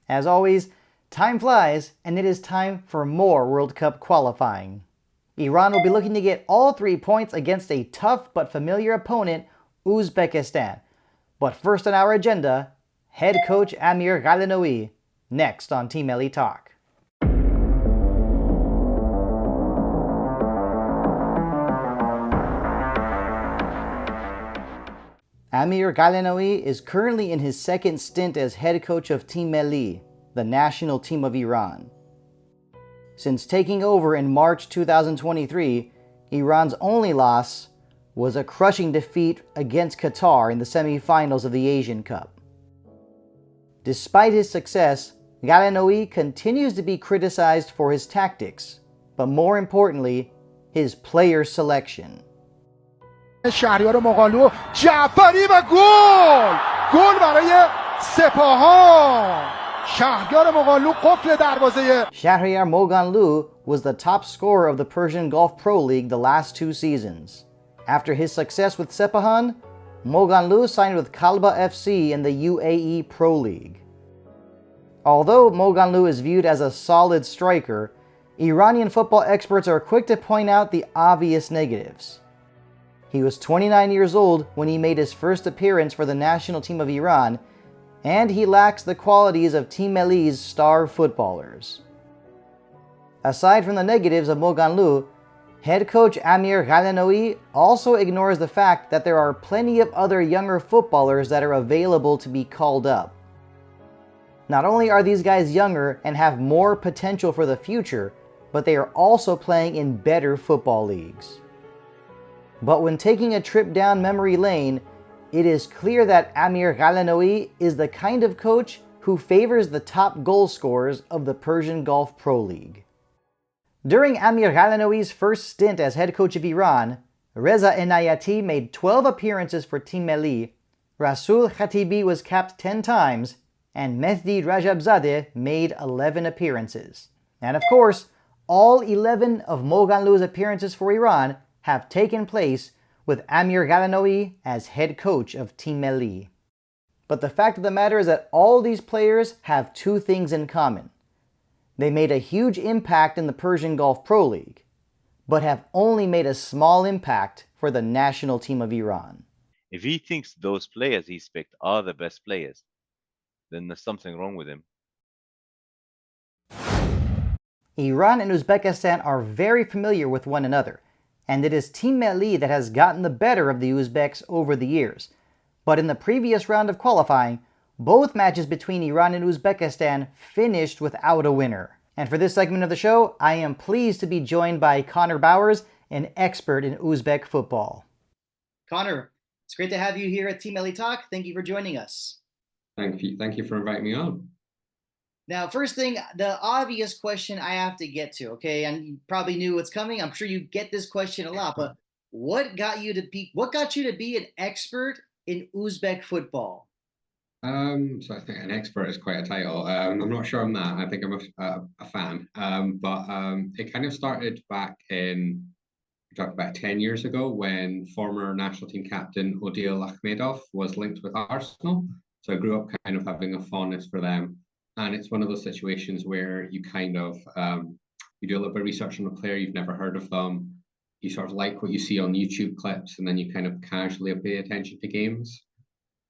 As always, time flies, and it is time for more World Cup qualifying. Iran will be looking to get all 3 points against a tough but familiar opponent, Uzbekistan. But first on our agenda, head coach Amir Ghalenoei, next on Team Melli Talk. Amir Ghalenoei is currently in his second stint as head coach of Team Melli, the national team of Iran. Since taking over in March 2023, Iran's only loss was a crushing defeat against Qatar in the semi-finals of the Asian Cup. Despite his success, Ghalenoei continues to be criticized for his tactics, but more importantly, his player selection. شهریار مغانلو جعفری و گل برای سپاهان. شهریار مغانلو قفل دروازه. Shahryar Moghganlu was the top scorer of the Persian Gulf Pro League the last 2 seasons. After his success with Sepahan, Moghganlu signed with Kalba FC in the UAE Pro League. Although Moghganlu is viewed as a solid striker, Iranian football experts are quick to point out the obvious negatives. He was 29 years old when he made his first appearance for the national team of Iran, and he lacks the qualities of Team Melli's star footballers. Aside from the negatives of Moghganlu, head coach Amir Ghalenoei also ignores the fact that there are plenty of other younger footballers that are available to be called up. Not only are these guys younger and have more potential for the future, but they are also playing in better football leagues. But when taking a trip down memory lane, it is clear that Amir Ghalenoei is the kind of coach who favors the top goal scorers of the Persian Gulf Pro League. During Amir Ghalenoei's first stint as head coach of Iran, Reza Enayati made 12 appearances for Team Melli, Rasul Khatibi was capped 10 times, and Mehdi Rajabzadeh made 11 appearances. And of course, all 11 of Moghganlu's appearances for Iran have taken place with Amir Ghalenoei as head coach of Team Melli. But the fact of the matter is that all these players have 2 things in common. They made a huge impact in the Persian Gulf Pro League, but have only made a small impact for the national team of Iran. If he thinks those players he's picked are the best players, then there's something wrong with him. Iran and Uzbekistan are very familiar with one another, and it is Team Melli that has gotten the better of the Uzbeks over the years. But in the previous round of qualifying, both matches between Iran and Uzbekistan finished without a winner. And for this segment of the show, I am pleased to be joined by Conor Bowers, an expert in Uzbek football. Conor, it's great to have you here at Team Melli Talk. Thank you for joining us. Thank you for inviting me on. Now, first thing, the obvious question I have to get to, okay, and you probably knew what's coming. I'm sure you get this question a lot, but what got you to be an expert in Uzbek football? So I think an expert is quite a title. I'm not sure I'm that. I think I'm a fan. But it kind of started back in, we talked about 10 years ago when former national team captain Odil Akhmedov was linked with Arsenal. So I grew up kind of having a fondness for them. And it's one of those situations where you kind of, you do a little bit of research on a player, you've never heard of them, you sort of like what you see on YouTube clips, and then you kind of casually pay attention to games.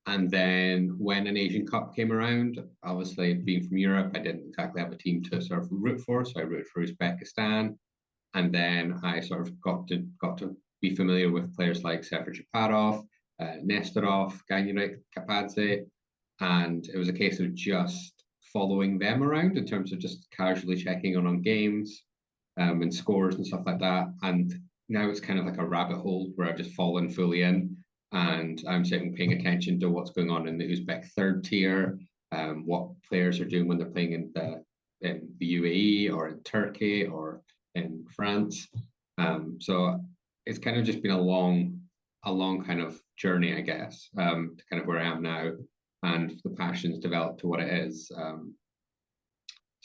And then when an Asian Cup came around, obviously being from Europe, I didn't exactly have a team to sort of root for, so I rooted for Uzbekistan. And then I sort of got to be familiar with players like Sefer Japarov, Nestorov, Ghalenoei Segment, and it was a case of just following them around in terms of just casually checking on games and scores and stuff like that. And now it's kind of like a rabbit hole where I've just fallen fully in, and I'm sitting paying attention to what's going on in the Uzbek third tier, what players are doing when they're playing in the UAE or in Turkey or in France. So it's kind of just been a long kind of journey, I guess, to kind of where I am now. And the passion's developed to what it is. So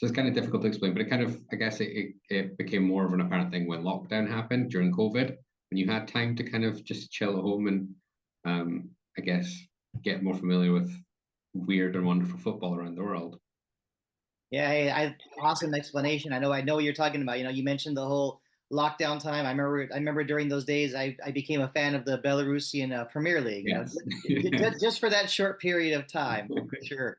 it's kind of difficult to explain, but it kind of, I guess it became more of an apparent thing when lockdown happened during COVID, when you had time to kind of just chill at home and I guess get more familiar with weird and wonderful football around the world. Yeah, awesome explanation. I know what you're talking about. You mentioned the whole lockdown time. I remember during those days, I became a fan of the Belarusian Premier League. Yes. Just for that short period of time, for sure.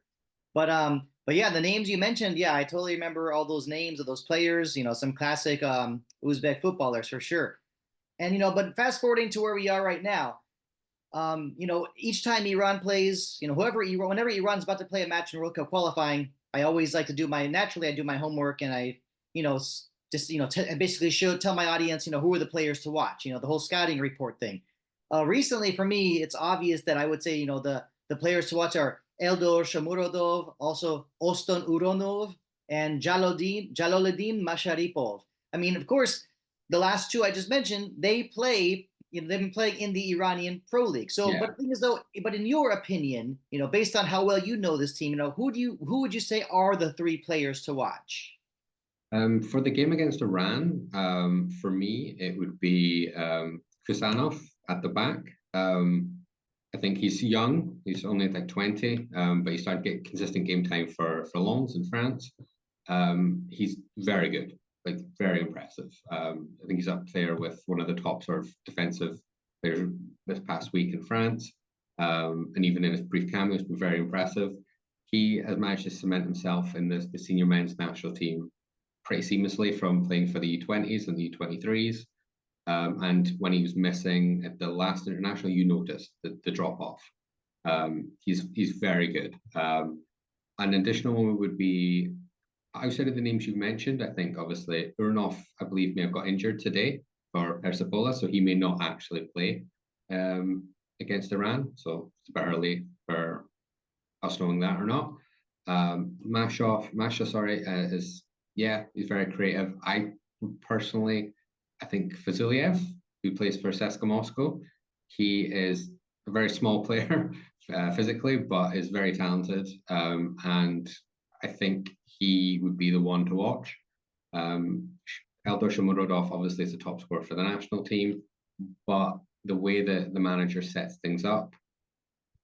But yeah, the names you mentioned, yeah, I totally remember all those names of those players. Some classic Uzbek footballers for sure. And but fast forwarding to where we are right now, each time Iran plays, whenever Iran's about to play a match in World Cup qualifying, I always like to naturally I do my homework and I, just, basically tell my audience, who are the players to watch, the whole scouting report thing. Recently for me, it's obvious that I would say, the players to watch are Eldor Shomurodov, also Oston Uronov, and Jaloledin Masharipov. I mean, of course, the last two I just mentioned, they've been playing in the Iranian Pro League. So, Yeah. but in your opinion, based on how well you know this team, who would you say are the three players to watch? For the game against Iran, for me, it would be Kusanov at the back. I think he's young. He's only like 20, but he started getting consistent game time for Lens in France. He's very good, like very impressive. I think he's up there with one of the top sort of defensive players this past week in France. And even in his brief cameo, has been very impressive. He has managed to cement himself in the senior men's national team pretty seamlessly from playing for the U20s and the U23s. And when he was missing at the last international, you noticed the drop off. He's very good. An additional one would be outside of the names you mentioned. I think obviously Urnov, I believe, may have got injured today for Persepolis, so he may not actually play against Iran. So it's a bit early for us knowing that or not. Masha, sorry, he's very creative. I think Vasiliev, who plays for CSKA Moscow, he is a very small player physically, but is very talented. And I think he would be the one to watch. Eldor Shomurodov obviously is the top scorer for the national team, but the way that the manager sets things up,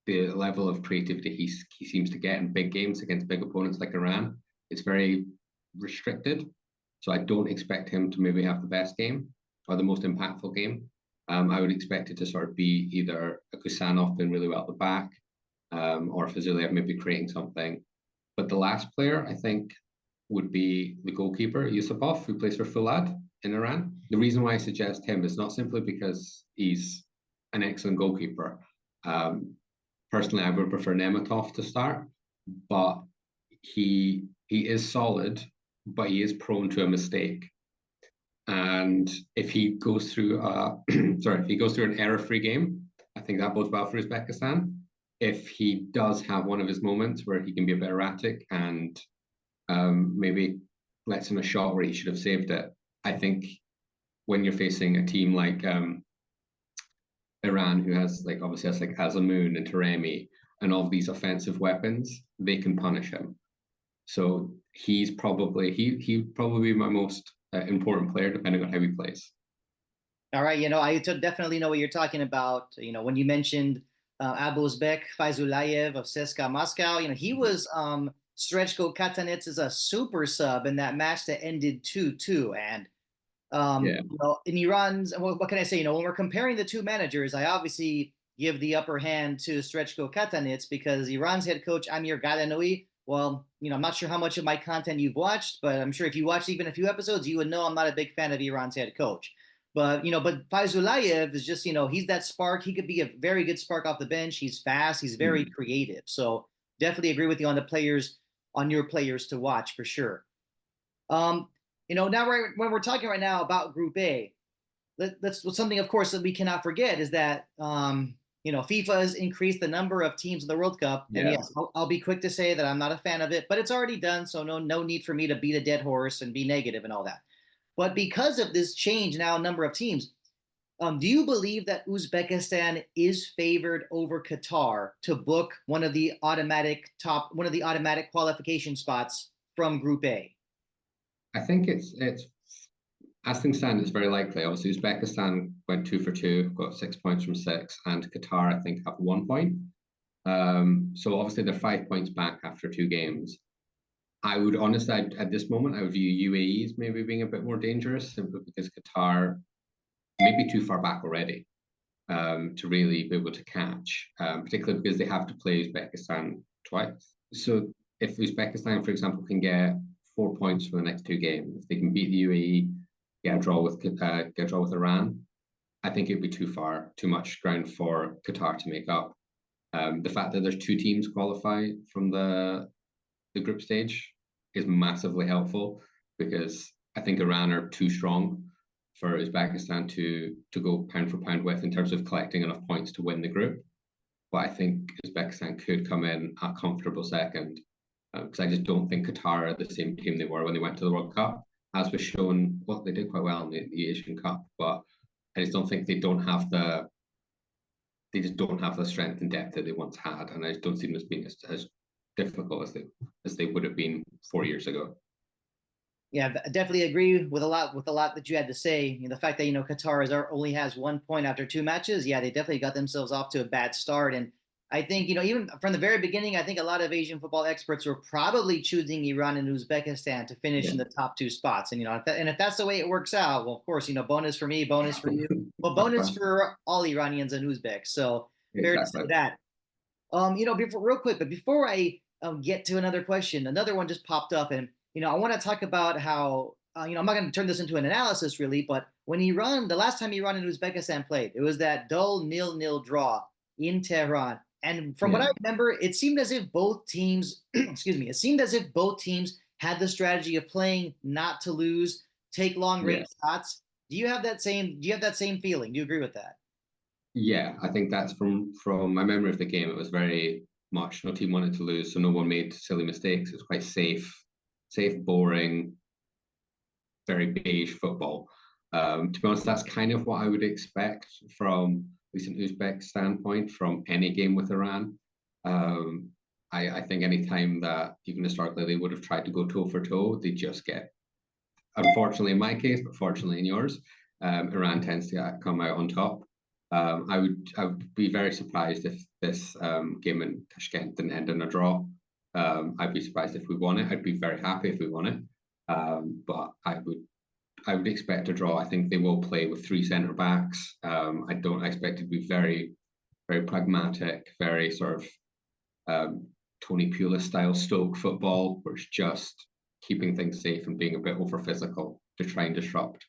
the level of creativity he seems to get in big games against big opponents like Iran, it's very restricted. So I don't expect him to maybe have the best game or the most impactful game. I would expect it to sort of be either a Kusanov doing really well at the back, or Vasiliev maybe creating something. But the last player, I think, would be the goalkeeper, Yusupov, who plays for Fulad in Iran. The reason why I suggest him is not simply because he's an excellent goalkeeper. Personally, I would prefer Nematov to start, but he is solid, but he is prone to a mistake. And if he goes through an error-free game, I think that bodes well for Uzbekistan. If he does have one of his moments where he can be a bit erratic and maybe lets in a shot where he should have saved it, I think when you're facing a team like Iran, who has like Azamoon and Taremi and all of these offensive weapons, they can punish him. So he'd probably be my most important player, depending on how he plays. All right, I definitely know what you're talking about. When you mentioned Abu Uzbek Faizulayev of CSKA Moscow, he was Srečko Katanec's a super sub in that match that ended 2-2. And in Iran's, what can I say? When we're comparing the two managers, I obviously give the upper hand to Srečko Katanec because Iran's head coach Amir Ghalenoei. Well, I'm not sure how much of my content you've watched, but I'm sure if you watched even a few episodes, you would know I'm not a big fan of Iran's head coach. But Faizulayev is just, he's that spark. He could be a very good spark off the bench. He's fast. He's very creative. So definitely agree with you on your players to watch for sure. Now when we're talking right now about Group A, that's something, of course, that we cannot forget is that FIFA has increased the number of teams in the World Cup. Yeah. And yes, I'll be quick to say that I'm not a fan of it, but it's already done. So no need for me to beat a dead horse and be negative and all that. But because of this change now, number of teams, do you believe that Uzbekistan is favored over Qatar to book one of the automatic qualification spots from Group A? I think it's as things stand, it's very likely. Obviously, Uzbekistan went 2 for 2, got 6 points from 6, and Qatar, I think, have 1 point. So obviously they're 5 points back after 2 games. I would honestly, at this moment, I would view UAE as maybe being a bit more dangerous simply because Qatar may be too far back already to really be able to catch, particularly because they have to play Uzbekistan twice. So if Uzbekistan, for example, can get 4 points for the next two games, if they can beat the UAE, get a draw with Iran, I think it'd be too much ground for Qatar to make up. The fact that there's two teams qualify from the group stage is massively helpful because I think Iran are too strong for Uzbekistan to go pound for pound with in terms of collecting enough points to win the group. But I think Uzbekistan could come in a comfortable second because I just don't think Qatar are the same team they were when they went to the World Cup, as was shown. Well, they did quite well in the Asian Cup, but I just don't think they just don't have the strength and depth that they once had, and I just don't see them as being as difficult as they would have been 4 years ago. Yeah, I definitely agree with a lot that you had to say. You know, the fact that Qatar only has 1 point after two matches. Yeah, they definitely got themselves off to a bad start, and I think even from the very beginning, I think a lot of Asian football experts were probably choosing Iran and Uzbekistan to finish in the top two spots. And if that's the way it works out, well, of course, bonus for me, bonus for you, well, bonus for all Iranians and Uzbeks. So fair to say that. Before I get to another question, another one just popped up, and I want to talk about how I'm not going to turn this into an analysis really, but when the last time Iran and Uzbekistan played, it was that dull 0-0 draw in Tehran, and from what I remember, it seemed as if both teams, it seemed as if both teams had the strategy of playing not to lose, take long range shots. Do you have that same feeling? Do you agree with that? Yeah, I think that's from my memory of the game. It was very much no team wanted to lose, so no one made silly mistakes. It was quite safe, boring, very beige football. To be honest, that's kind of what I would expect from at least an Uzbek standpoint from any game with Iran. I think any time that even historically they would have tried to go toe for toe, they just get, unfortunately in my case, but fortunately in yours, Iran tends to come out on top. I would be very surprised if this game in Tashkent didn't end in a draw. I'd be surprised if we won it. I'd be very happy if we won it. But I would expect a draw. I think they will play with three centre backs. I don't expect it to be very, very pragmatic, very sort of Tony Pulis style Stoke football, where it's just keeping things safe and being a bit over physical to try and disrupt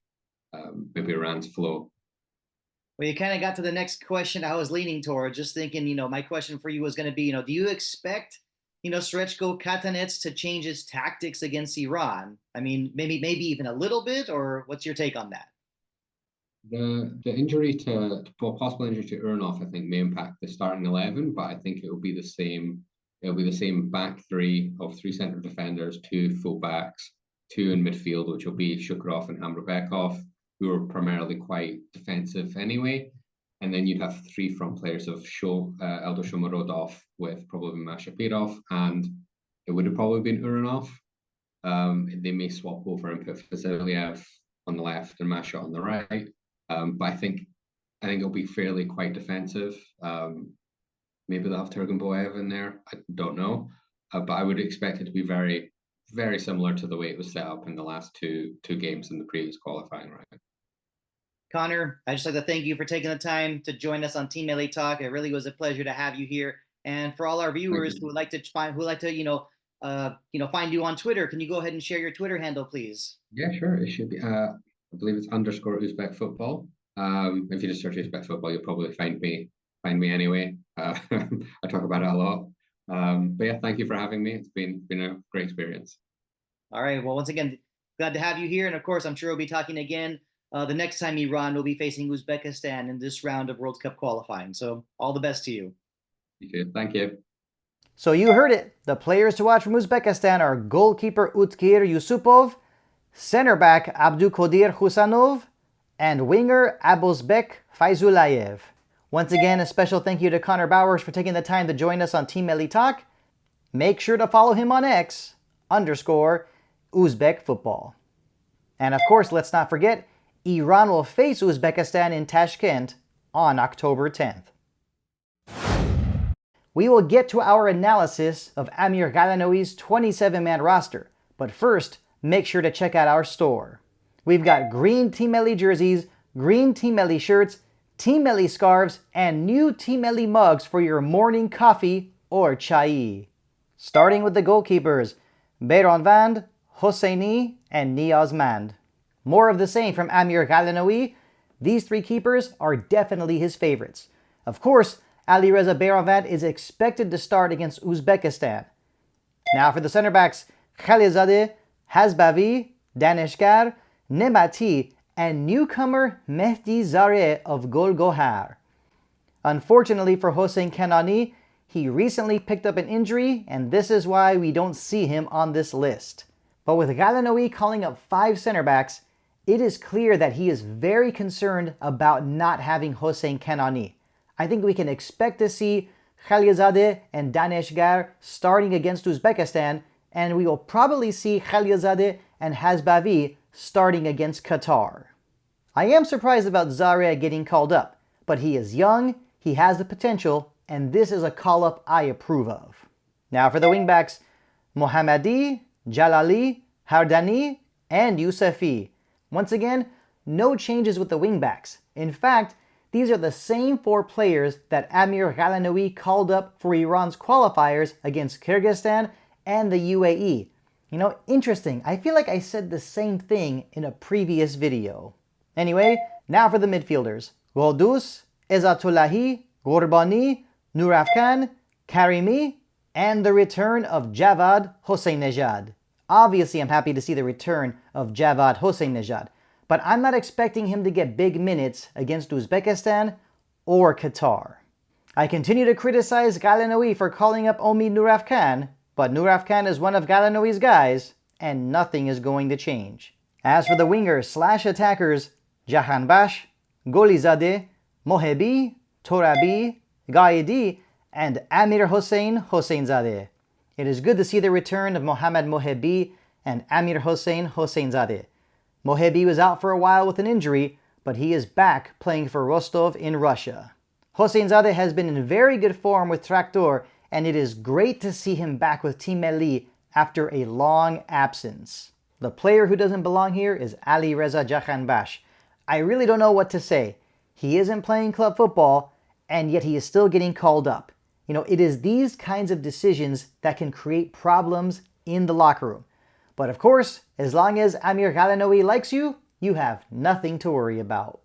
maybe Iran's flow. Well, you kind of got to the next question I was leaning toward, just thinking, my question for you was going to be, do you expect, Srečko Katanec to change his tactics against Iran? I mean, maybe even a little bit, or what's your take on that? The injury possible injury to Urnov, I think, may impact the starting 11, but I think it will be the same. It'll be the same back three of three centre defenders, two full backs, two in midfield, which will be Shukurov and Hamrabekov, who are primarily quite defensive anyway. And then you'd have three front players of Eldor Shomurodov with probably Mashapirov, and it would have probably been Uranov. They may swap over and put Vasiliev on the left and Masha on the right. But I think it'll be fairly quite defensive. Maybe they'll have Turgenboev in there. I don't know. But I would expect it to be very, very similar to the way it was set up in the last two games in the previous qualifying round. Conor, I'd just like to thank you for taking the time to join us on Team Melli Talk. It really was a pleasure to have you here. And for all our viewers who would like to find you on Twitter, can you go ahead and share your Twitter handle, please? Yeah, sure. It should be. I believe it's _Uzbek football. If you just search Uzbek football, you'll probably find me anyway. I talk about it a lot. But yeah, thank you for having me. It's been a great experience. All right. Well, once again, glad to have you here. And of course, I'm sure we'll be talking again the next time Iran will be facing Uzbekistan in this round of World Cup qualifying. So all the best to you. You too. Thank you. So you heard it. The players to watch from Uzbekistan are goalkeeper Utkir Yusupov, center back Abdukodir Husanov, and winger Abuzbek Fayzulayev. Once again, a special thank you to Conor Bowers for taking the time to join us on Team Melli Talk. Make sure to follow him on X _Uzbek football. And of course, let's not forget, Iran will face Uzbekistan in Tashkent on October 10th. we will get to our analysis of Amir Ghalenoei's 27-man roster. But first, make sure to check out our store. We've got green Team Melli jerseys, green Team Melli shirts, Team Melli scarves, and new Team Melli mugs for your morning coffee or chai. Starting with the goalkeepers, Beiranvand, Hosseini, and Niazmand. More of the same from Amir Ghalenoei. These three keepers are definitely his favorites. Of course, Alireza Beiranvand is expected to start against Uzbekistan. Now for the center backs, Khalilzadeh, Hazbavi, Daneshgar, Nemati, and newcomer Mehdi Zareh of Golgohar. Unfortunately for Hossein Kenani, he recently picked up an injury, and this is why we don't see him on this list. But with Ghalenoei calling up 5 center backs, it is clear that he is very concerned about not having Hossein Kenani. I think we can expect to see Khalilzadeh and Daneshgar starting against Uzbekistan, and we will probably see Khalilzadeh and Hazbavi starting against Qatar. I am surprised about Zareh getting called up, but he is young, he has the potential, and this is a call-up I approve of. Now for the wingbacks, Mohammadi, Jalali, Hardani, and Yousefi. Once again, no changes with the wingbacks. In fact, these are the same 4 players that Amir Ghalenoei called up for Iran's qualifiers against Kyrgyzstan and the UAE. You know, interesting. I feel like I said the same thing in a previous video. Anyway, now for the midfielders. Goldus, Ezatullahi, Gorbani, Nurafkan, Karimi, and the return of Javad Hosseinejad. Obviously, I'm happy to see the return of Javad Hosseinejad, but I'm not expecting him to get big minutes against Uzbekistan or Qatar. I continue to criticize Ghalenoei for calling up Omi Nurafkan, but Nurafkan is one of Ghalenoei's guys, and nothing is going to change. As for the wingers/attackers, Jahanbash, Golizadeh, Mohebi, Torabi, Gaidi, and Amir Hosseinzadeh. It is good to see the return of Mohammad Mohebi and Amir Hosseinzadeh. Mohebi was out for a while with an injury, but he is back playing for Rostov in Russia. Hosseinzadeh has been in very good form with Traktor, and it is great to see him back with Team Melli after a long absence. The player who doesn't belong here is Alireza Jahanbash. I really don't know what to say. He isn't playing club football, and yet he is still getting called up. You know, it is these kinds of decisions that can create problems in the locker room. But of course, as long as Amir Ghalenoei likes you, you have nothing to worry about.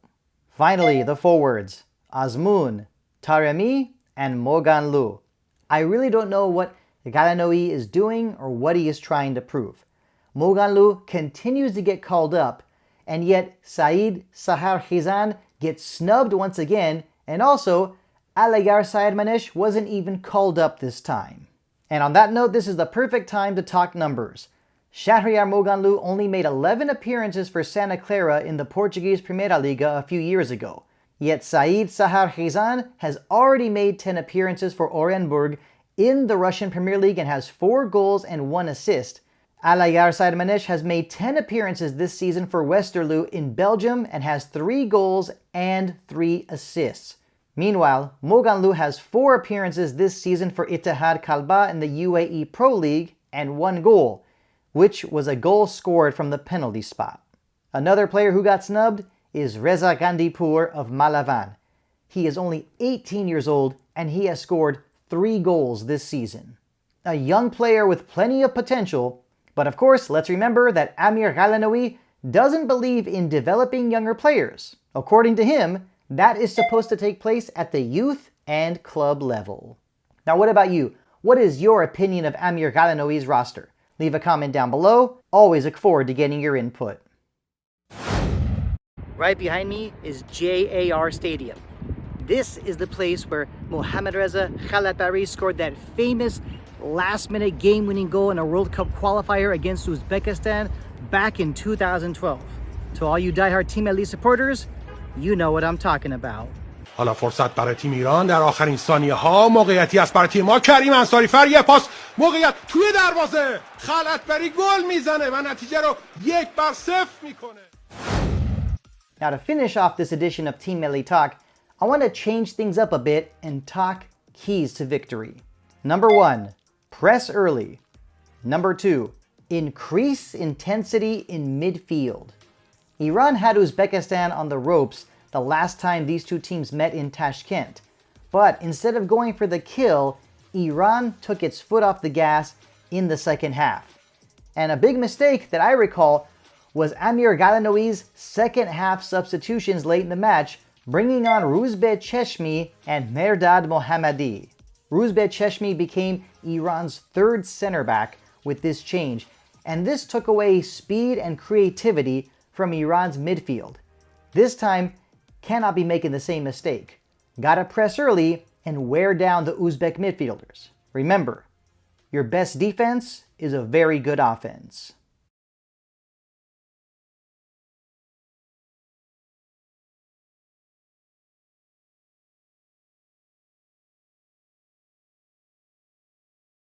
Finally, the forwards, Azmoun, Taremi, and Moganlu. I really don't know what Ghalenoei is doing or what he is trying to prove. Moganlu continues to get called up, and yet Said Sahar Khizan gets snubbed once again, and also Alagar Sayedmanesh wasn't even called up this time. And on that note, this is the perfect time to talk numbers. Shahriar Moganlu only made 11 appearances for Santa Clara in the Portuguese Primeira Liga a few years ago. Yet Said Sahar Khizan has already made 10 appearances for Orenburg in the Russian Premier League and has 4 goals and 1 assist. Alagar Sayedmanesh has made 10 appearances this season for Westerlo in Belgium and has 3 goals and 3 assists. Meanwhile, Moganlu has 4 appearances this season for Ittihad Kalba in the UAE Pro League and 1 goal, which was a goal scored from the penalty spot. Another player who got snubbed is Reza Gandipur of Malavan. He is only 18 years old and he has scored 3 goals this season. A young player with plenty of potential, but of course, let's remember that Amir Ghalenoei doesn't believe in developing younger players. According to him, that is supposed to take place at the youth and club level. Now what about you? What is your opinion of Amir Ghalenoei's roster? Leave a comment down below. Always look forward to getting your input. Right behind me is JAR Stadium. This is the place where Mohammad Reza Khalatari scored that famous last-minute game-winning goal in a World Cup Qualifier against Uzbekistan back in 2012. To all you diehard Team Melli supporters, you know what I'm talking about. حالا فرصت برای تیم ایران در آخرین ثانیه ها موقعیتی است برای تیم ما. کریم انصاری فر یه پاس موقعیت توی دروازه خلطبری گل میزنه و نتیجه رو 1-0 میکنه. Now to finish off this edition of Team Melli Talk, I want to change things up a bit and talk keys to victory. Number 1, press early. Number 2, increase intensity in midfield. Iran had Uzbekistan on the ropes the last time these two teams met in Tashkent. But instead of going for the kill, Iran took its foot off the gas in the second half. And a big mistake that I recall was Amir Ghalenoei's second half substitutions late in the match, bringing on Uzbek Cheshmi and Mehrdad Mohammadi. Uzbek Cheshmi became Iran's third center back with this change, and this took away speed and creativity from Iran's midfield. This time, cannot be making the same mistake. Gotta press early and wear down the Uzbek midfielders. Remember, your best defense is a very good offense.